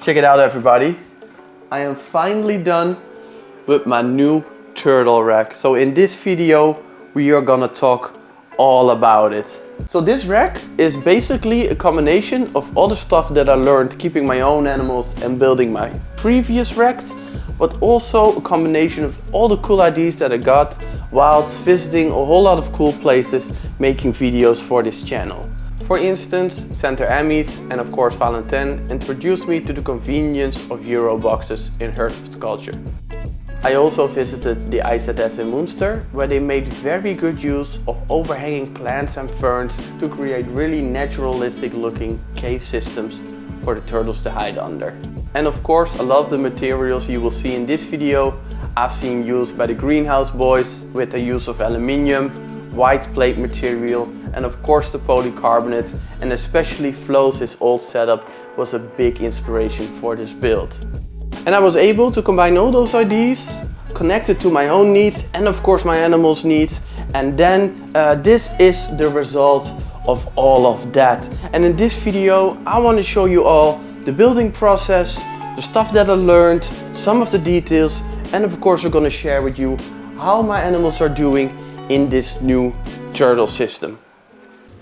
Check it out, everybody. I am finally done with my new turtle rack. So in this video we are gonna talk all about it. So this rack is basically a combination of all the stuff that I learned keeping my own animals and building my previous racks, but also a combination of all the cool ideas that I got whilst visiting a whole lot of cool places making videos for this channel. For instance, Center Emmys and of course Valentin introduced me to the convenience of Euroboxes in herpetoculture. I also visited the IZS in Münster, where they made very good use of overhanging plants and ferns to create really naturalistic looking cave systems for the turtles to hide under. And of course, a lot of the materials you will see in this video I've seen used by the greenhouse boys with the use of aluminium, white plate material, and of course the polycarbonate, and especially Flo's old setup was a big inspiration for this build. And I was able to combine all those ideas, connect it to my own needs and of course my animals' needs, and then this is the result of all of that. And in this video I want to show you all the building process, the stuff that I learned, some of the details, and of course I'm going to share with you how my animals are doing in this new turtle system.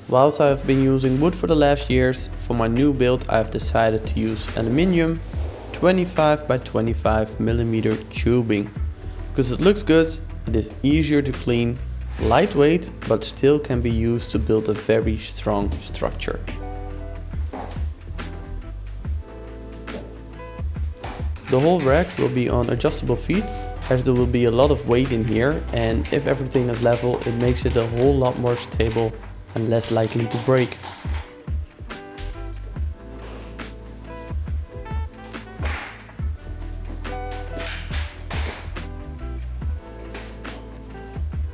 Whilst I have been using wood for the last years, for my new build I have decided to use aluminium 25 by 25 millimeter tubing. Because it looks good, it is easier to clean, lightweight, but still can be used to build a very strong structure. The whole rack will be on adjustable feet, as there will be a lot of weight in here, and if everything is level it makes it a whole lot more stable and less likely to break.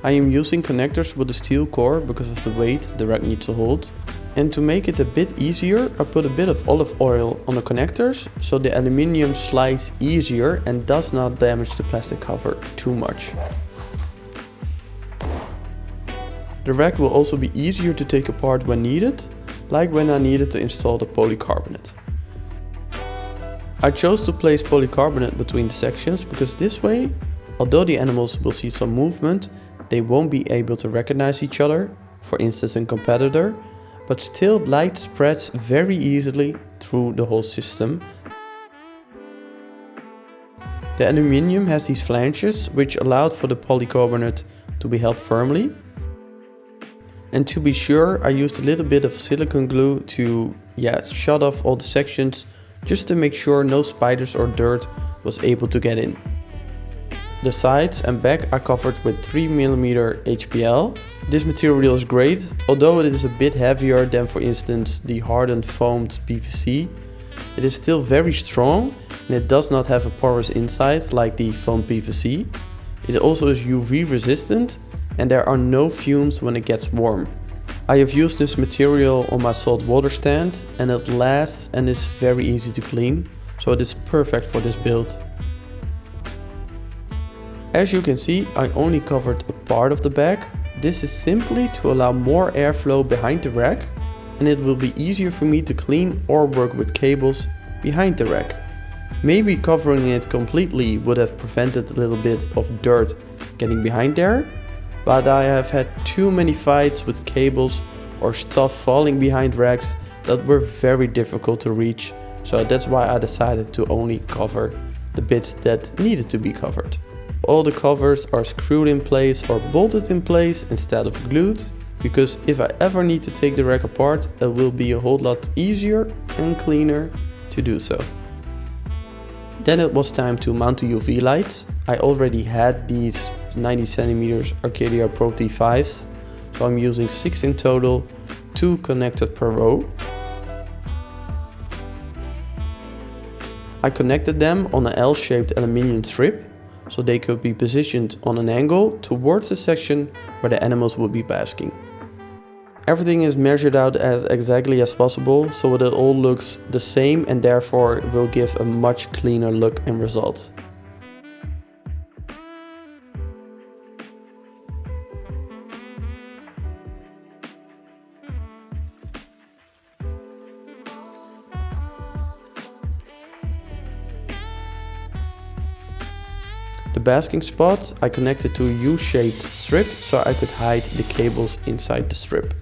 I am using connectors with a steel core because of the weight the rack needs to hold. And to make it a bit easier, I put a bit of olive oil on the connectors so the aluminium slides easier and does not damage the plastic cover too much. The rack will also be easier to take apart when needed, like when I needed to install the polycarbonate. I chose to place polycarbonate between the sections because this way, although the animals will see some movement, they won't be able to recognize each other, for instance a competitor, but still light spreads very easily through the whole system. The aluminium has these flanges which allowed for the polycarbonate to be held firmly. And to be sure, I used a little bit of silicone glue to shut off all the sections, just to make sure no spiders or dirt was able to get in. The sides and back are covered with 3mm HPL. This material is great, although it is a bit heavier than for instance the hardened foamed PVC. It is still very strong and it does not have a porous inside like the foamed PVC. It also is UV resistant and there are no fumes when it gets warm. I have used this material on my salt water stand and it lasts and is very easy to clean, so it is perfect for this build. As you can see, I only covered a part of the back. This is simply to allow more airflow behind the rack, and it will be easier for me to clean or work with cables behind the rack. Maybe covering it completely would have prevented a little bit of dirt getting behind there, but I have had too many fights with cables or stuff falling behind racks that were very difficult to reach, so that's why I decided to only cover the bits that needed to be covered. All the covers are screwed in place or bolted in place instead of glued, because if I ever need to take the rack apart, it will be a whole lot easier and cleaner to do so. Then it was time to mount the UV lights. I already had these 90cm Arcadia Pro T5s, so I'm using 6 in total, 2 connected per row. I connected them on an L-shaped aluminium strip, so they could be positioned on an angle towards the section where the animals will be basking. Everything is measured out as exactly as possible so that it all looks the same and therefore will give a much cleaner look and result. The basking spot I connected to a U-shaped strip so I could hide the cables inside the strip.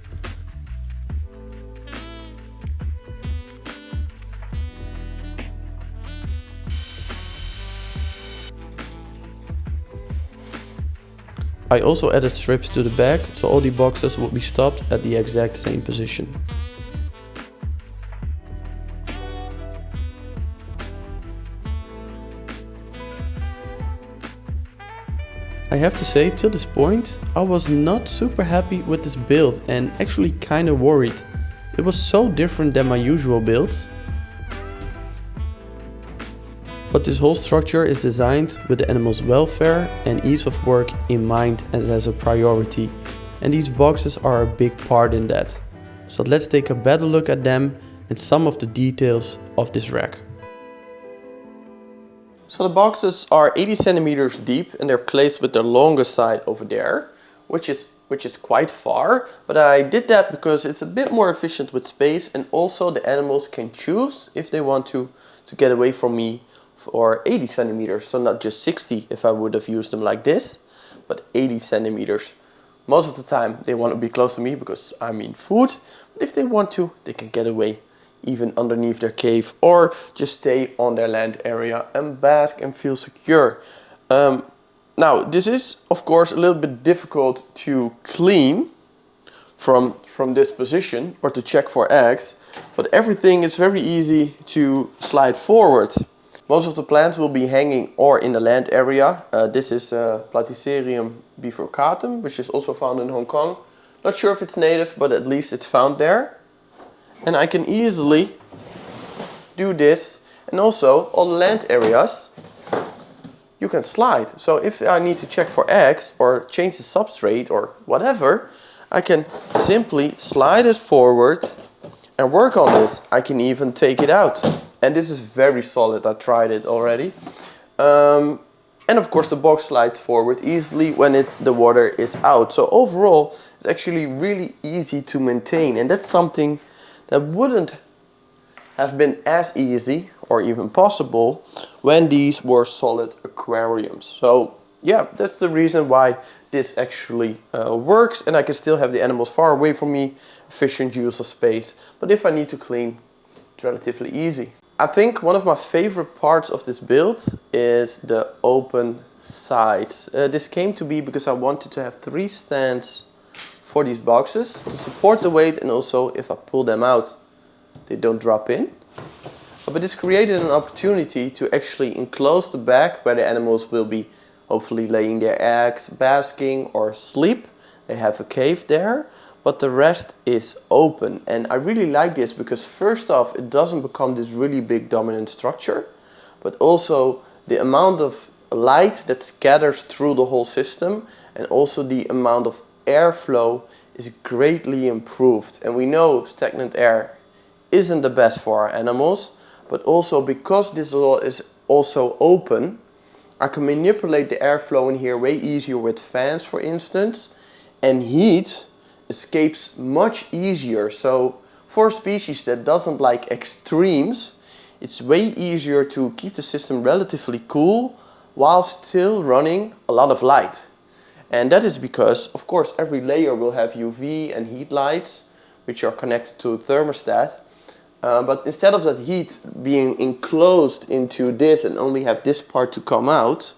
I also added strips to the back so all the boxes would be stopped at the exact same position. I have to say, till this point, I was not super happy with this build and actually kinda worried. It was so different than my usual builds. But this whole structure is designed with the animals' welfare and ease of work in mind as a priority. And these boxes are a big part in that. So let's take a better look at them and some of the details of this rack. So the boxes are 80 centimeters deep and they're placed with the longest side over there, which is quite far. But I did that because it's a bit more efficient with space, and also the animals can choose if they want to get away from me for 80 centimeters. So not just 60 if I would have used them like this, but 80 centimeters. Most of the time they want to be close to me because I mean food. But if they want to, they can get away even underneath their cave, or just stay on their land area and bask and feel secure. Now this is of course a little bit difficult to clean from this position or to check for eggs, but everything is very easy to slide forward. Most of the plants will be hanging or in the land area. This is Terrarium bifurcatum, which is also found in Hong Kong. Not sure if it's native, but at least it's found there. And I can easily do this, and also all the land areas you can slide. So if I need to check for eggs or change the substrate or whatever, I can simply slide it forward and work on this. I can even take it out. And this is very solid, I tried it already. And of course the box slides forward easily when the water is out. So overall it's actually really easy to maintain, and that's something that wouldn't have been as easy or even possible when these were solid aquariums. So yeah, that's the reason why this actually works, and I can still have the animals far away from me, efficient use of space. But if I need to clean, it's relatively easy. I think one of my favorite parts of this build is the open sides. This came to be because I wanted to have 3 stands for these boxes to support the weight, and also if I pull them out they don't drop in. But this created an opportunity to actually enclose the back where the animals will be hopefully laying their eggs, basking or sleep. They have a cave there, but the rest is open. And I really like this because first off, it doesn't become this really big dominant structure, but also the amount of light that scatters through the whole system and also the amount of airflow is greatly improved. And we know stagnant air isn't the best for our animals, but also because this is also open, I can manipulate the airflow in here way easier with fans, for instance, and heat escapes much easier. So for a species that doesn't like extremes, it's way easier to keep the system relatively cool while still running a lot of light. And that is because, of course, every layer will have UV and heat lights, which are connected to a thermostat. But instead of that heat being enclosed into this and only have this part to come out,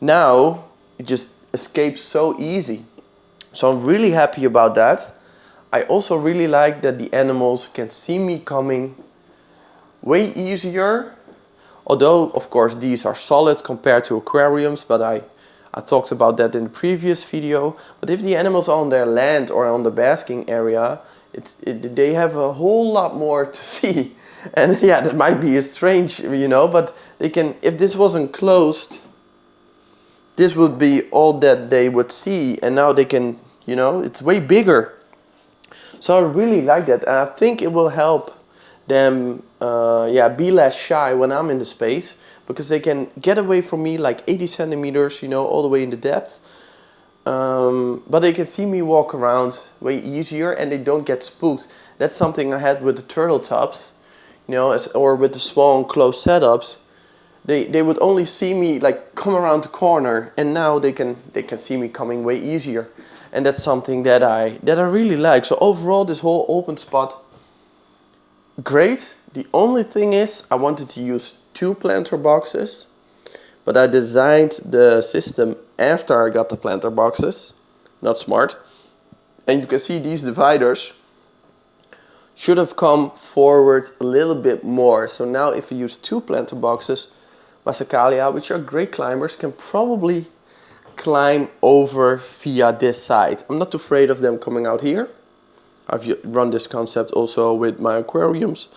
now it just escapes so easy. So I'm really happy about that. I also really like that the animals can see me coming way easier. Although, of course, these are solid compared to aquariums, but I talked about that in the previous video. But if the animals are on their land or on the basking area, they have a whole lot more to see. And yeah, that might be strange, you know, but they can, if this wasn't closed, this would be all that they would see. And now they can, you know, it's way bigger. So I really like that. And I think it will help them be less shy when I'm in the space, because they can get away from me like 80 centimeters, you know, all the way in the depth. But they can see me walk around way easier and they don't get spooked. That's something I had with the turtle tubs, you know, or with the small enclosed setups. they would only see me like come around the corner, and now they can see me coming way easier. And that's something that I really like. So overall, this whole open spot, great. The only thing is I wanted to use 2 planter boxes, but I designed the system after I got the planter boxes. Not smart. And you can see these dividers should have come forward a little bit more. So now if you use 2 planter boxes, Massacalia, which are great climbers, can probably climb over via this side. I'm not afraid of them coming out here. I've run this concept also with my aquariums,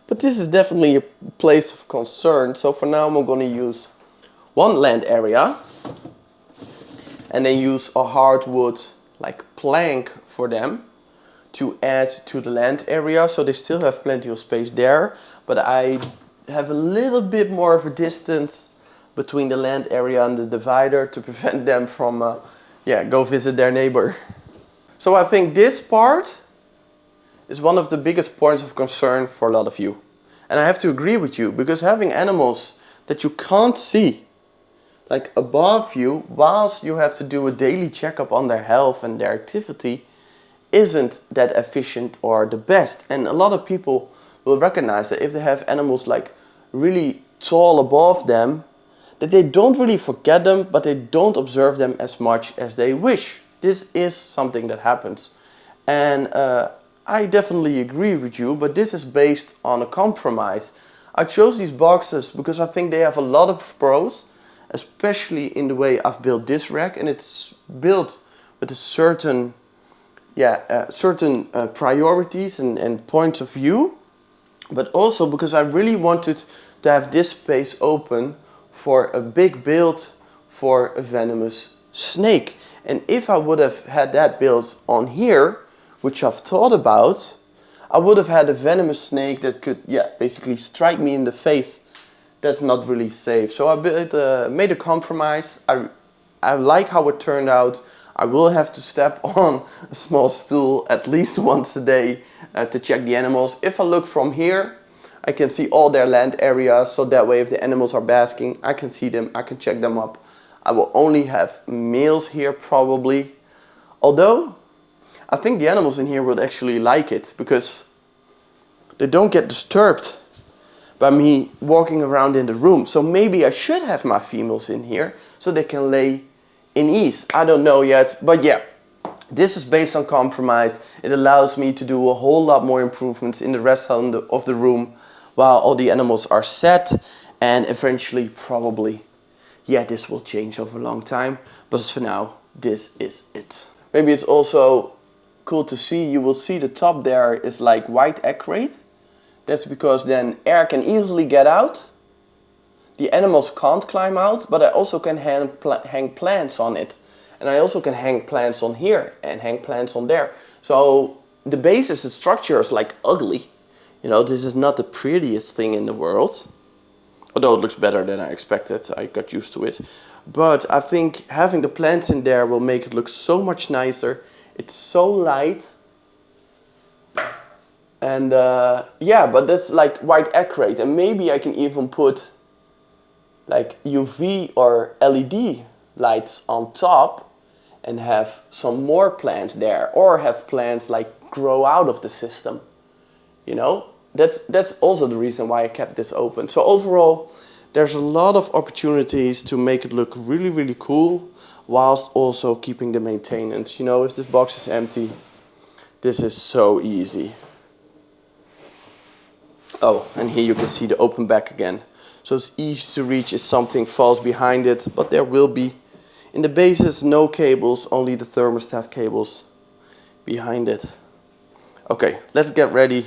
but this is definitely a place of concern. So for now I'm going to use 1 land area and then use a hardwood like plank for them to add to the land area, so they still have plenty of space there, but I have a little bit more of a distance between the land area and the divider to prevent them from go visit their neighbor. So I think this part is one of the biggest points of concern for a lot of you. And I have to agree with you, because having animals that you can't see like above you whilst you have to do a daily checkup on their health and their activity isn't that efficient or the best. And a lot of people will recognize that if they have animals like really tall above them, that they don't really forget them, but they don't observe them as much as they wish. This is something that happens. And I definitely agree with you, but this is based on a compromise. I chose these boxes because I think they have a lot of pros, especially in the way I've built this rack, and it's built with a certain priorities and points of view, but also because I really wanted to have this space open for a big build for a venomous snake. And if I would have had that built on here, which I've thought about, I would have had a venomous snake that could basically strike me in the face. That's not really safe. So I made a compromise. I like how it turned out. I will have to step on a small stool at least once a day to check the animals. If I look from here, I can see all their land areas, so that way if the animals are basking, I can see them, I can check them up. I will only have males here probably. Although, I think the animals in here would actually like it, because they don't get disturbed by me walking around in the room. So maybe I should have my females in here so they can lay in ease. I don't know yet, but yeah, this is based on compromise. It allows me to do a whole lot more improvements in the rest of the room while all the animals are set, and eventually probably, this will change over a long time, but for now, this is it. Maybe it's also cool to see, you will see the top there is like white acrate. That's because then air can easily get out. The animals can't climb out, but I also can hang plants on it. And I also can hang plants on here and hang plants on there. So the basis, the structure is like ugly. You know, this is not the prettiest thing in the world. Although it looks better than I expected, I got used to it. But I think having the plants in there will make it look so much nicer. It's so light. And but that's like white acrate. And maybe I can even put like UV or LED lights on top and have some more plants there. Or have plants like grow out of the system. You know, that's also the reason why I kept this open. So overall, there's a lot of opportunities to make it look really, really cool, whilst also keeping the maintenance. You know, if this box is empty, this is so easy. Oh, and here you can see the open back again. So it's easy to reach if something falls behind it, but there will be, in the bases, no cables, only the thermostat cables behind it. Okay, let's get ready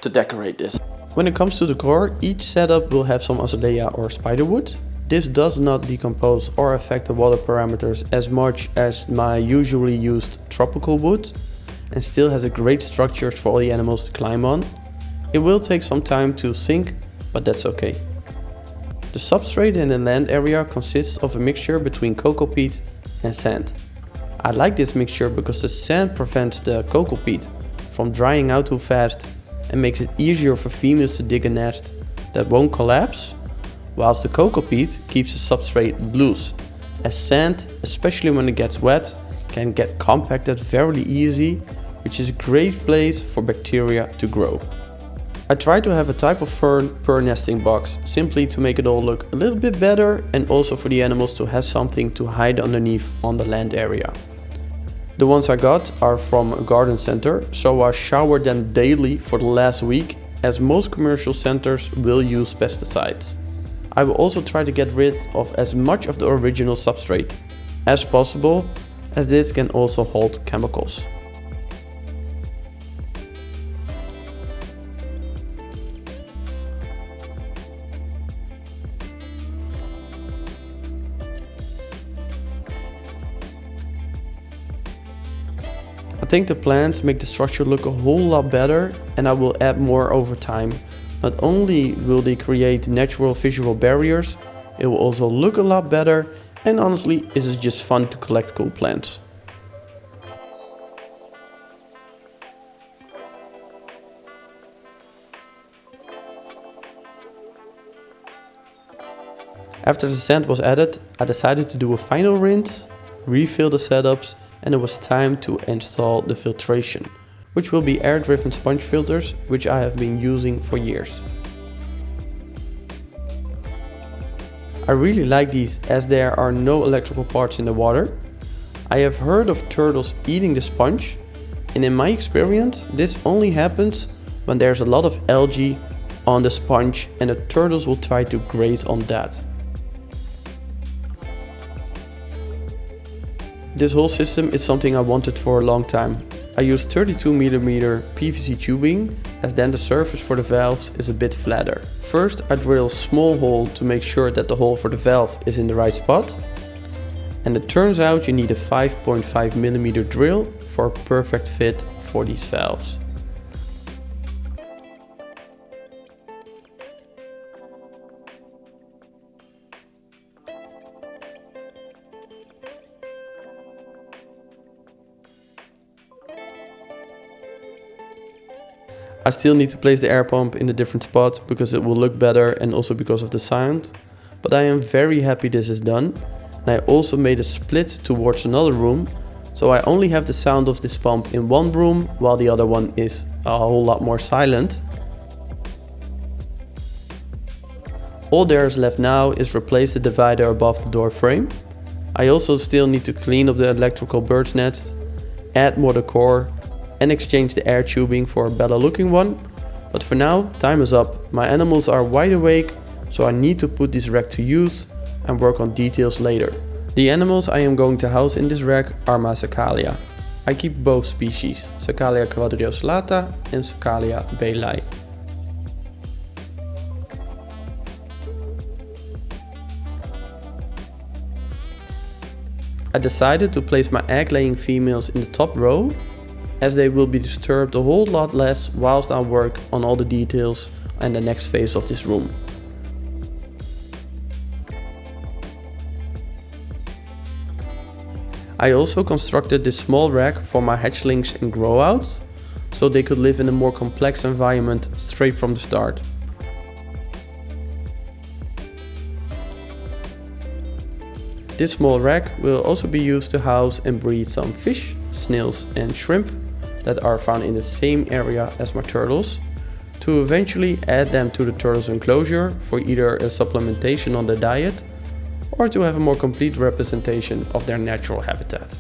to decorate this. When it comes to the core, each setup will have some azalea or spiderwood. This does not decompose or affect the water parameters as much as my usually used tropical wood, and still has a great structure for all the animals to climb on. It will take some time to sink, but that's okay. The substrate in the land area consists of a mixture between cocoa peat and sand. I like this mixture because the sand prevents the cocoa peat from drying out too fast and makes it easier for females to dig a nest that won't collapse, whilst the cocoa peat keeps the substrate loose, as sand, especially when it gets wet, can get compacted very easy, which is a great place for bacteria to grow. I try to have a type of fern per nesting box, simply to make it all look a little bit better and also for the animals to have something to hide underneath on the land area. The ones I got are from a garden center, so I showered them daily for the last week, as most commercial centers will use pesticides. I will also try to get rid of as much of the original substrate as possible, as this can also hold chemicals. I think the plants make the structure look a whole lot better, and I will add more over time. Not only will they create natural visual barriers, it will also look a lot better, and honestly, it is just fun to collect cool plants. After the sand was added, I decided to do a final rinse, refill the setups, and it was time to install the filtration, which will be air-driven sponge filters, which I have been using for years. I really like these as there are no electrical parts in the water. I have heard of turtles eating the sponge, and in my experience this only happens when there's a lot of algae on the sponge and the turtles will try to graze on that. This whole system is something I wanted for a long time. I use 32mm PVC tubing, as then the surface for the valves is a bit flatter. First I drill a small hole to make sure that the hole for the valve is in the right spot. And it turns out you need a 5.5mm drill for a perfect fit for these valves. I still need to place the air pump in a different spot because it will look better and also because of the sound. But I am very happy this is done. And I also made a split towards another room, so I only have the sound of this pump in one room while the other one is a whole lot more silent. All there is left now is replace the divider above the door frame. I also still need to clean up the electrical bird's nest, add more decor, and exchange the air tubing for a better looking one. But for now, time is up. My animals are wide awake, so I need to put this rack to use and work on details later. The animals I am going to house in this rack are my Saccalia. I keep both species, Saccalia quadriocellata and Saccalia bailei. I decided to place my egg-laying females in the top row, as they will be disturbed a whole lot less whilst I work on all the details and the next phase of this room. I also constructed this small rack for my hatchlings and growouts, so they could live in a more complex environment straight from the start. This small rack will also be used to house and breed some fish, snails and shrimp that are found in the same area as my turtles, to eventually add them to the turtles enclosure for either a supplementation on their diet or to have a more complete representation of their natural habitat.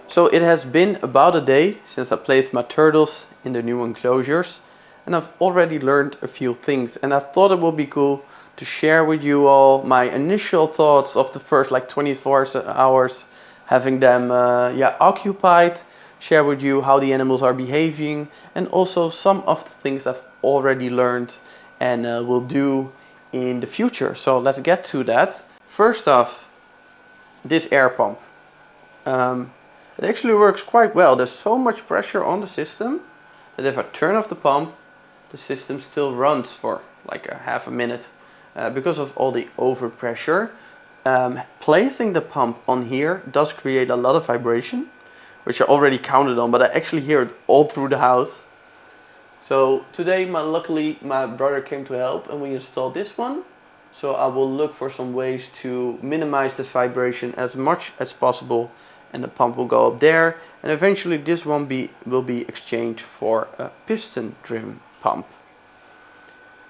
So it has been about a day since I placed my turtles in the new enclosures, and I've already learned a few things, and I thought it would be cool to share with you all my initial thoughts of the first 24 hours having them occupied, share with you how the animals are behaving, and also some of the things I've already learned and will do in the future. So let's get to that. First off, this air pump. It actually works quite well. There's so much pressure on the system that if I turn off the pump, the system still runs for like a half a minute because of all the overpressure. Placing the pump on here does create a lot of vibration, which I already counted on, but I actually hear it all through the house. So today, luckily, my brother came to help and we installed this one. So I will look for some ways to minimize the vibration as much as possible, and the pump will go up there, and eventually this one will be exchanged for a piston driven pump.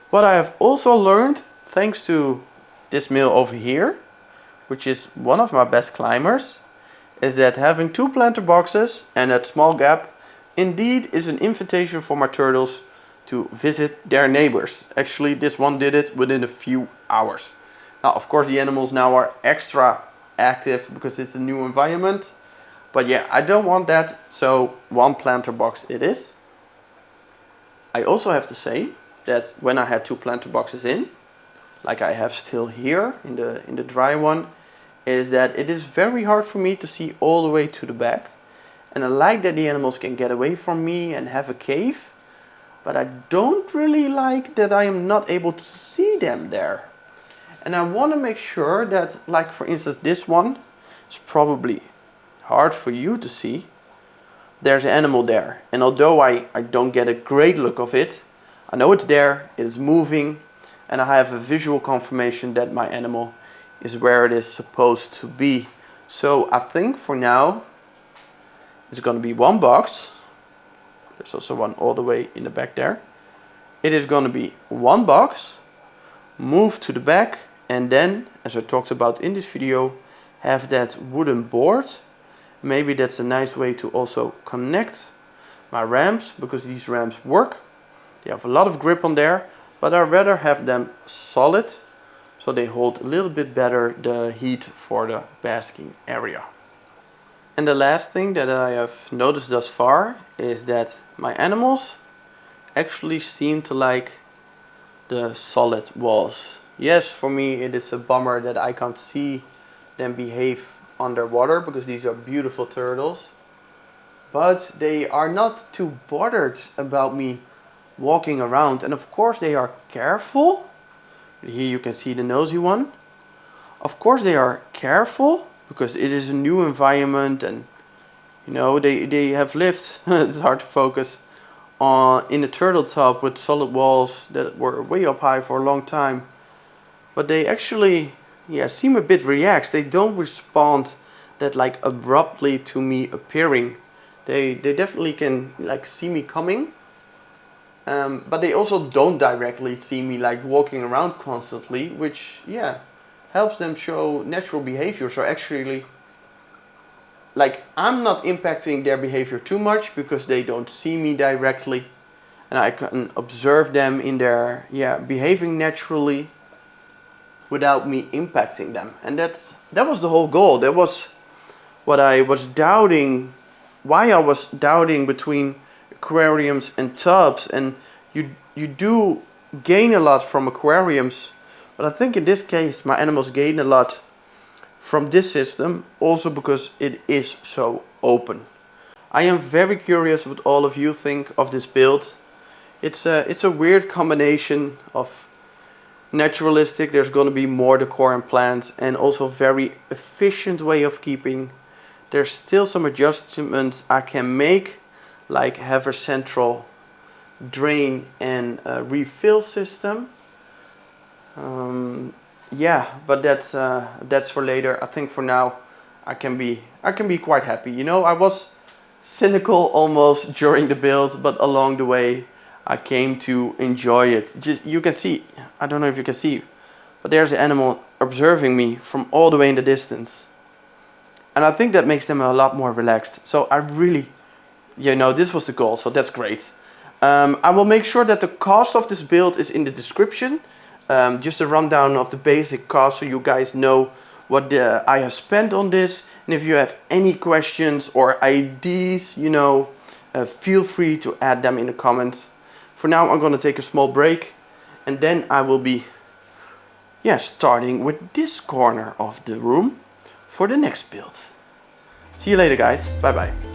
What I have also learned, thanks to this mill over here, which is one of my best climbers, is that having 2 planter boxes and that small gap indeed is an invitation for my turtles to visit their neighbors. Actually, this one did it within a few hours. Now, of course, the animals now are extra active because it's a new environment. But yeah, I don't want that, so 1 planter box it is. I also have to say that when I had 2 planter boxes in, like I have still here in the dry one, is that it is very hard for me to see all the way to the back. And I like that the animals can get away from me and have a cave, but I don't really like that I am not able to see them there. And I want to make sure that, like for instance this one, is probably hard for you to see. There's an animal there, and although I don't get a great look of it, I know it's there, it is moving, and I have a visual confirmation that my animal is where it is supposed to be. So I think for now it's going to be 1 box. There's also one all the way in the back there. It is going to be 1 box, move to the back, and then, as I talked about in this video, have that wooden board. Maybe that's a nice way to also connect my ramps, because these ramps work. They have a lot of grip on there, but I'd rather have them solid, so they hold a little bit better the heat for the basking area. And the last thing that I have noticed thus far is that my animals actually seem to like the solid walls. Yes, for me it is a bummer that I can't see them behave underwater, because these are beautiful turtles. But they are not too bothered about me walking around, and of course they are careful. Here you can see the nosy one. Of course they are careful, because it is a new environment, and you know they have lived it's hard to focus in a turtle tub with solid walls that were way up high for a long time. But they actually seem a bit relaxed. They don't respond that like abruptly to me appearing. They definitely can like see me coming, but they also don't directly see me like walking around constantly, which helps them show natural behavior. So actually, like, I'm not impacting their behavior too much because they don't see me directly, and I can observe them in their behaving naturally without me impacting them. And that was the whole goal. That was what I was doubting, why I was doubting between aquariums and tubs. And you do gain a lot from aquariums, but I think in this case my animals gain a lot from this system, also because it is so open. I am very curious what all of you think of this build. It's a weird combination of naturalistic, there's going to be more decor and plants, and also very efficient way of keeping. There's still some adjustments I can make, like have a central drain and a refill system. But that's for later. I think for now I can be quite happy. You know, I was cynical almost during the build, but along the way I came to enjoy it. Just, you can see, I don't know if you can see, but there's an animal observing me from all the way in the distance. And I think that makes them a lot more relaxed. So I really, this was the goal, so that's great. I will make sure that the cost of this build is in the description. Just a rundown of the basic cost so you guys know what I have spent on this. And if you have any questions or ideas, feel free to add them in the comments. For now I'm going to take a small break, and then I will be starting with this corner of the room for the next build. See you later guys, bye bye.